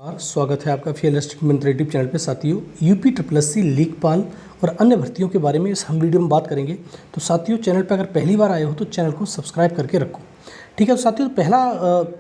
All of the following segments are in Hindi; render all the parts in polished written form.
और स्वागत है आपका फियरलेस मंत्र यूट्यूब चैनल पे। साथियों, यूपी ट्रिपल लेखपाल और अन्य भर्तियों के बारे में इस हम वीडियो में बात करेंगे। तो साथियों, चैनल पर अगर पहली बार आए हो तो चैनल को सब्सक्राइब करके रखो। ठीक है। तो साथियों, पहला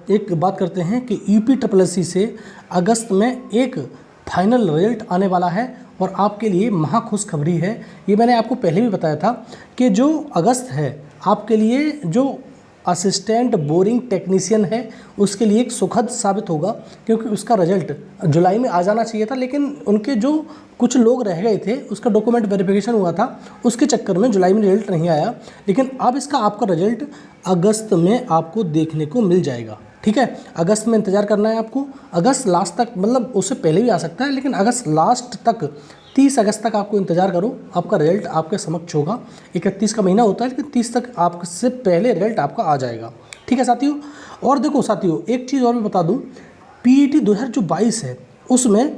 एक बात करते हैं कि यूपी ट्रिपल से अगस्त में एक फाइनल रिजल्ट आने वाला है और आपके लिए महाखुशखबरी है। ये मैंने आपको पहले भी बताया था कि जो अगस्त है आपके लिए जो असिस्टेंट बोरिंग टेक्नीशियन है उसके लिए एक सुखद साबित होगा, क्योंकि उसका रिजल्ट जुलाई में आ जाना चाहिए था, लेकिन उनके जो कुछ लोग रह गए थे उसका डॉक्यूमेंट वेरिफिकेशन हुआ था, उसके चक्कर में जुलाई में रिजल्ट नहीं आया। लेकिन अब इसका आपका रिजल्ट अगस्त में आपको देखने को मिल जाएगा। ठीक है। अगस्त में इंतज़ार करना है आपको। अगस्त लास्ट तक, मतलब उससे पहले भी आ सकता है, लेकिन अगस्त लास्ट तक 30 अगस्त तक आपको इंतज़ार करो, आपका रिजल्ट आपके समक्ष होगा। 31 का महीना होता है, लेकिन 30 तक आपसे पहले रिजल्ट आपका आ जाएगा। ठीक है साथियों। और देखो साथियों, एक चीज़ और मैं बता दूं, पीईटी 2022 है उसमें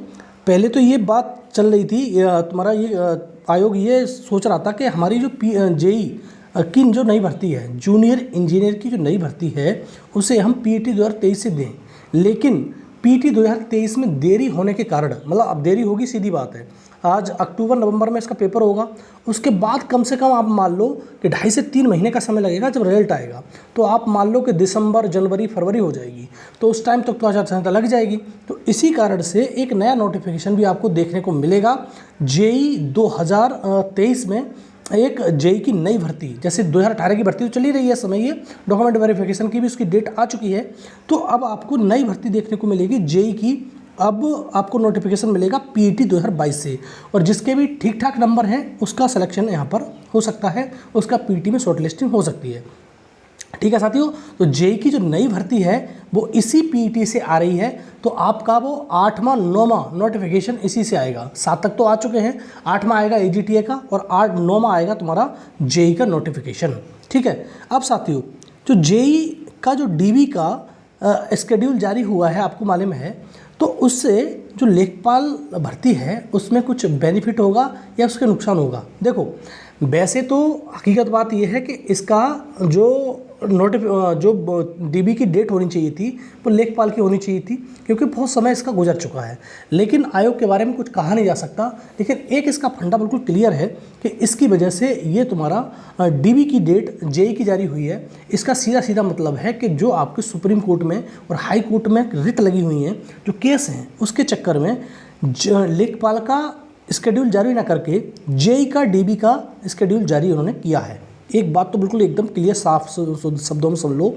पहले तो ये बात चल रही थी, तुम्हारा ये आयोग ये सोच रहा था कि हमारी जो जेई की जो नई भर्ती है, जूनियर इंजीनियर की जो नई भर्ती है, उसे हम पीईटी 2023 से दें। लेकिन पीईटी 2023 में देरी होने के कारण, मतलब अब देरी होगी, सीधी बात है, आज अक्टूबर नवंबर में इसका पेपर होगा, उसके बाद कम से कम आप मान लो कि 2.5 से 3 महीने का समय लगेगा जब रिजल्ट आएगा। तो आप मान लो कि दिसंबर, जनवरी, फरवरी हो जाएगी, तो उस टाइम तक तो आचार संहिता लग जाएगी। तो इसी कारण से एक नया नोटिफिकेशन भी आपको देखने को मिलेगा। जेई 2023 में एक जेई की नई भर्ती, जैसे 2018 की भर्ती तो चली रही है समय, ये डॉक्यूमेंट वेरिफिकेशन की भी उसकी डेट आ चुकी है, तो अब आपको नई भर्ती देखने को मिलेगी जेई की। अब आपको नोटिफिकेशन मिलेगा पीईटी 2022 से, और जिसके भी ठीक ठाक नंबर हैं उसका सिलेक्शन यहाँ पर हो सकता है, उसका पीईटी में शॉर्ट लिस्टिंग हो सकती है। ठीक है साथियों। तो जेई की जो नई भर्ती है वो इसी पीईटी से आ रही है, तो आपका वो 8वां 9वां नोटिफिकेशन इसी से आएगा। 7 तक तो आ चुके हैं, 8वां आएगा एजीटीए का, और 9वां आएगा तुम्हारा जेई का नोटिफिकेशन। ठीक है। अब साथियों, जो जेई का जो डीबी का स्केड्यूल जारी हुआ है, आपको मालूम है, तो उससे जो लेखपाल भर्ती है उसमें कुछ बेनिफिट होगा या उसके नुकसान होगा। देखो, वैसे तो हकीकत बात यह है कि इसका जो डीबी की डेट होनी चाहिए थी वो लेखपाल की होनी चाहिए थी, क्योंकि बहुत समय इसका गुजर चुका है। लेकिन आयोग के बारे में कुछ कहा नहीं जा सकता, लेकिन एक इसका फंडा बिल्कुल क्लियर है कि इसकी वजह से ये तुम्हारा डीबी की डेट जेई की जारी हुई है। इसका सीधा सीधा मतलब है कि जो आपके सुप्रीम कोर्ट में और हाई कोर्ट में रिट लगी हुई हैं, जो केस हैं, उसके चक्कर में लेखपाल का स्केड्यूल जारी ना करके जेई का डीबी का स्केड्यूल जारी उन्होंने किया है। एक बात तो बिल्कुल एकदम क्लियर साफ शब्दों में समझ लो।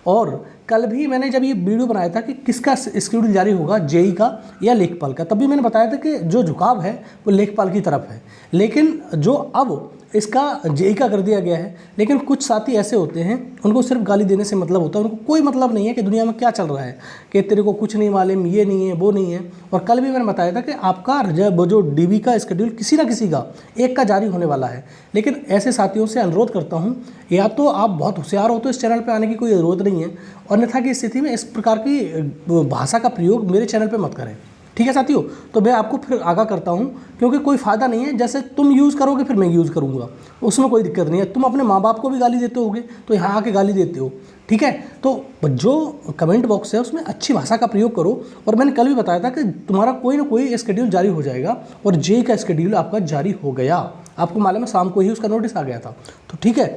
और कल भी मैंने जब ये वीडियो बनाया था कि किसका स्केड्यूल जारी होगा, जेई का या लेखपाल का, तब भी मैंने बताया था कि जो झुकाव है वो लेखपाल की तरफ है, लेकिन जो अब इसका जेई का कर दिया गया है। लेकिन कुछ साथी ऐसे होते हैं, उनको सिर्फ गाली देने से मतलब होता है, उनको कोई मतलब नहीं है कि दुनिया में क्या चल रहा है, कि तेरे को कुछ नहीं मालूम, ये नहीं है, वो नहीं है। और कल भी मैंने बताया था कि आपका जो डीबी का स्केड्यूल किसी ना किसी का एक का जारी होने वाला है। लेकिन ऐसे साथियों से अनुरोध करता हूँ, या तो आप बहुत होशियार हो तो इस चैनल पर आने की कोई ज़रूरत नहीं है, अन्यथा की स्थिति में इस प्रकार की भाषा का प्रयोग मेरे चैनल पर मत करें। ठीक है साथियों। तो मैं आपको फिर आगाह करता हूं, क्योंकि कोई फ़ायदा नहीं है, जैसे तुम यूज़ करोगे फिर मैं यूज़ करूंगा, उसमें कोई दिक्कत नहीं है। तुम अपने माँ बाप को भी गाली देते होगे तो यहाँ आके गाली देते हो। ठीक है। तो जो कमेंट बॉक्स है उसमें अच्छी भाषा का प्रयोग करो। और मैंने कल भी बताया था कि तुम्हारा कोई ना कोई स्केड्यूल जारी हो जाएगा, और जेई का स्केड्यूल आपका जारी हो गया। आपको मालूम है, शाम को ही उसका नोटिस आ गया था। तो ठीक है।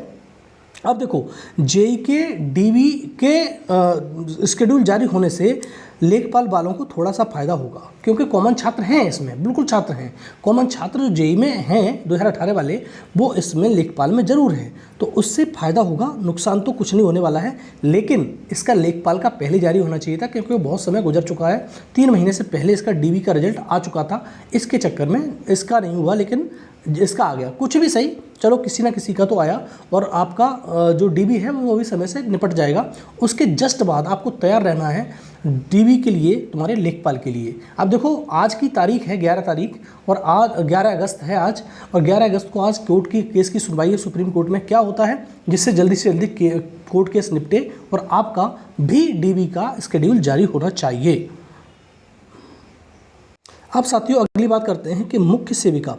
अब देखो, जेई के डीबी के स्केड्यूल जारी होने से लेखपाल वालों को थोड़ा सा फायदा होगा, क्योंकि कॉमन छात्र हैं इसमें, बिल्कुल छात्र हैं। कॉमन छात्र जो जेई में हैं 2018 वाले, वो इसमें लेखपाल में ज़रूर है, तो उससे फ़ायदा होगा। नुकसान तो कुछ नहीं होने वाला है, लेकिन इसका लेखपाल का पहले जारी होना चाहिए था, क्योंकि बहुत समय गुजर चुका है। 3 महीने से पहले इसका डीबी का रिजल्ट आ चुका था, इसके चक्कर में इसका नहीं हुआ, लेकिन इसका आ गया। कुछ भी सही, चलो किसी ना किसी का तो आया, और आपका जो डीबी है वो भी समय से निपट जाएगा। उसके जस्ट बाद आपको तैयार रहना है डीबी के लिए, तुम्हारे लेखपाल के लिए। अब देखो, आज की तारीख है 11 तारीख, और आज 11 अगस्त है आज, और 11 अगस्त को आज कोर्ट की केस की सुनवाई है सुप्रीम कोर्ट में। क्या होता है जिससे जल्दी से जल्दी कोर्ट केस निपटे और आपका भी डीबी का स्केड्यूल जारी होना चाहिए। अब साथियों, अगली बात करते हैं कि मुख्य सेविका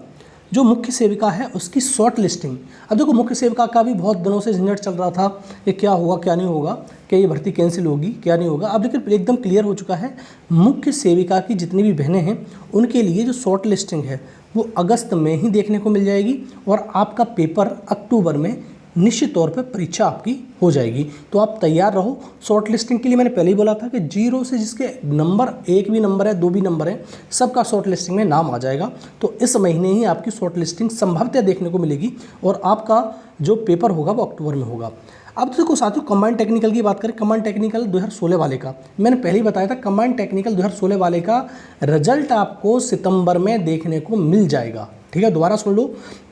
जो मुख्य सेविका है उसकी शॉर्ट लिस्टिंग। अब देखो मुख्य सेविका का भी बहुत दिनों से झंझट चल रहा था कि क्या होगा क्या नहीं होगा, क्या ये भर्ती कैंसिल होगी क्या नहीं होगा। अब लेकिन एकदम क्लियर हो चुका है, मुख्य सेविका की जितनी भी बहनें हैं उनके लिए जो शॉर्ट लिस्टिंग है वो अगस्त में ही देखने को मिल जाएगी और आपका पेपर अक्टूबर में निश्चित तौर पे परीक्षा आपकी हो जाएगी। तो आप तैयार रहो शॉर्ट लिस्टिंग के लिए। मैंने पहले ही बोला था कि 0 से जिसके नंबर 1 भी नंबर है 2 भी नंबर है सबका शॉर्ट लिस्टिंग में नाम आ जाएगा। तो इस महीने ही आपकी शॉर्ट लिस्टिंग संभवतः देखने को मिलेगी और आपका जो पेपर होगा वो अक्टूबर में होगा। अब देखो साथियों, कंबाइंड टेक्निकल की बात करें, कंबाइंड टेक्निकल 2016 वाले का मैंने पहले ही बताया था, कंबाइंड टेक्निकल 2016 वाले का रिजल्ट आपको सितंबर में देखने को मिल जाएगा। ठीक है, दोबारा सुन लो,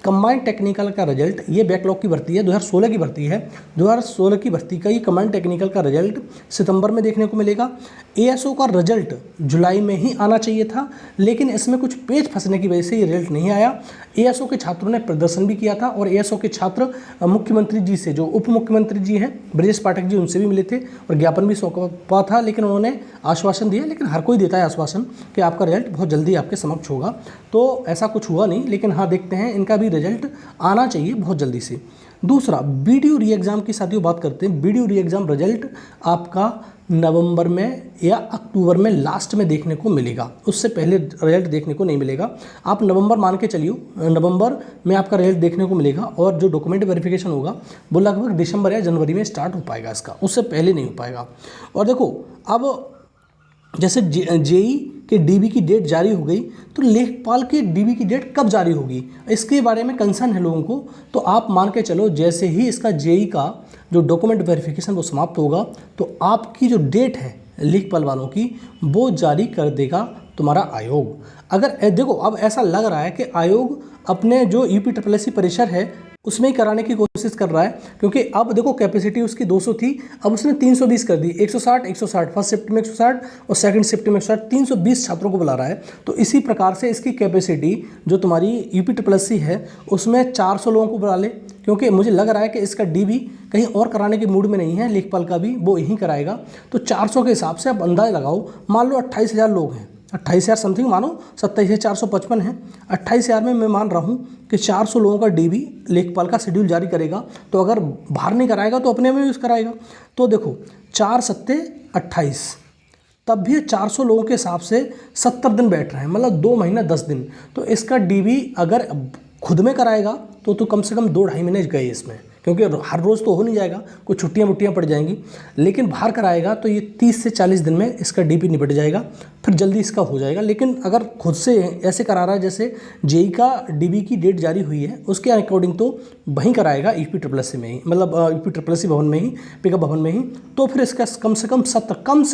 कंबाइंड टेक्निकल का रिजल्ट, ये बैकलॉग की भर्ती है, 2016 की भर्ती है, 2016 की भर्ती का ये कंबाइंड टेक्निकल का रिजल्ट सितंबर में देखने को मिलेगा। एएसओ का रिजल्ट जुलाई में ही आना चाहिए था, लेकिन इसमें कुछ पेच फंसने की वजह से ये रिजल्ट नहीं आया। एएसओ के छात्रों ने प्रदर्शन भी किया था और एएसओ के छात्र मुख्यमंत्री जी से, जो उप मुख्यमंत्री जी हैं ब्रजेश पाठक जी, उनसे भी मिले थे और ज्ञापन भी सौंपा था, लेकिन उन्होंने आश्वासन दिया, लेकिन हर कोई देता है आश्वासन कि आपका रिजल्ट बहुत जल्दी आपके समक्ष होगा। तो ऐसा कुछ हुआ नहीं, लेकिन हाँ देखते हैं, इनका भी रिजल्ट आना चाहिए बहुत जल्दी से। दूसरा, वीडियो री एग्ज़ाम की साथियों बात करते हैं। वीडियो री एग्ज़ाम रिजल्ट आपका नवंबर में या अक्टूबर में लास्ट में देखने को मिलेगा, उससे पहले रिजल्ट देखने को नहीं मिलेगा। आप नवंबर मान के चलिए, नवंबर में आपका रिजल्ट देखने को मिलेगा और जो डॉक्यूमेंट वेरिफिकेशन होगा वो लगभग दिसंबर या जनवरी में स्टार्ट हो पाएगा इसका, उससे पहले नहीं हो पाएगा। और देखो अब जैसे जेई के डीबी की डेट जारी हो गई, तो लेखपाल के डीबी की डेट कब जारी होगी इसके बारे में कंसर्न है लोगों को। तो आप मान के चलो जैसे ही इसका जेई का जो डॉक्यूमेंट वेरिफिकेशन वो समाप्त होगा तो आपकी जो डेट है लेखपाल वालों की वो जारी कर देगा तुम्हारा आयोग। अगर देखो अब ऐसा लग रहा है कि आयोग अपने जो यूपीएससी परिसर है उसमें ही कराने की कोशिश कर रहा है, क्योंकि अब देखो कैपेसिटी उसकी 200 थी, अब उसने 320 कर दी, 160 फर्स्ट शिफ्ट में 160 और सेकंड शिफ्ट में 160, 320 छात्रों को बुला रहा है। तो इसी प्रकार से इसकी कैपेसिटी जो तुम्हारी यूपीएससी है उसमें 400 लोगों को बुला ले, क्योंकि मुझे लग रहा है कि इसका डीबी कहीं और कराने के मूड में नहीं है, लेखपाल का भी वो यहीं कराएगा। तो 400 के हिसाब से आप अंदाज़ लगाओ, मान लो 28,000 लोग हैं, 28,000 समथिंग मानो, 27,455 है, 28,000 में मैं मान रहा हूँ कि 400 लोगों का डीबी लेखपाल का शेड्यूल जारी करेगा। तो अगर बाहर नहीं कराएगा तो अपने में यूज़ कराएगा। तो देखो 4 सत्ते 28, तब भी 400 लोगों के हिसाब से 70 दिन बैठ रहे हैं, मतलब 2 महीना 10 दिन। तो इसका डीबी अगर खुद में कराएगा तो कम से कम 2-2.5 महीने गए इसमें, क्योंकि हर रोज़ तो हो नहीं जाएगा, कुछ छुट्टियाँ पड़ जाएंगी। लेकिन बाहर कराएगा तो ये 30 से 40 दिन में इसका डीपी निपट जाएगा, फिर जल्दी इसका हो जाएगा। लेकिन अगर खुद से ऐसे करा रहा है जैसे जेई का डीबी की डेट जारी हुई है उसके अकॉर्डिंग, तो वहीं कराएगा यूपीएससी में ही, मतलब यूपीएससी भवन में ही, पिकअप भवन में ही, तो फिर इसका कम से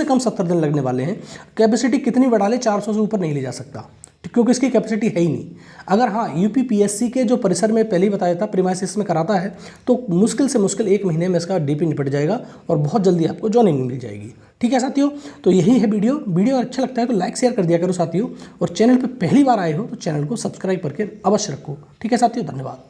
कम 70 दिन लगने वाले हैं। कैपेसिटी कितनी बढ़ा ले, 400 से ऊपर नहीं ले जा सकता, क्योंकि इसकी कैपेसिटी है ही नहीं। अगर हाँ यूपीपीएससी के जो परिसर में पहले ही बताया था प्रीमाइसिस में कराता है, तो मुश्किल से मुश्किल 1 महीने में इसका डीपी निपट जाएगा और बहुत जल्दी आपको जॉइनिंग मिल जाएगी। ठीक है साथियों, तो यही है वीडियो अच्छा लगता है तो लाइक शेयर कर दिया करो साथियों, और चैनल पर पहली बार आए हो तो चैनल को सब्सक्राइब करके अवश्य रखो। ठीक है साथियों, धन्यवाद।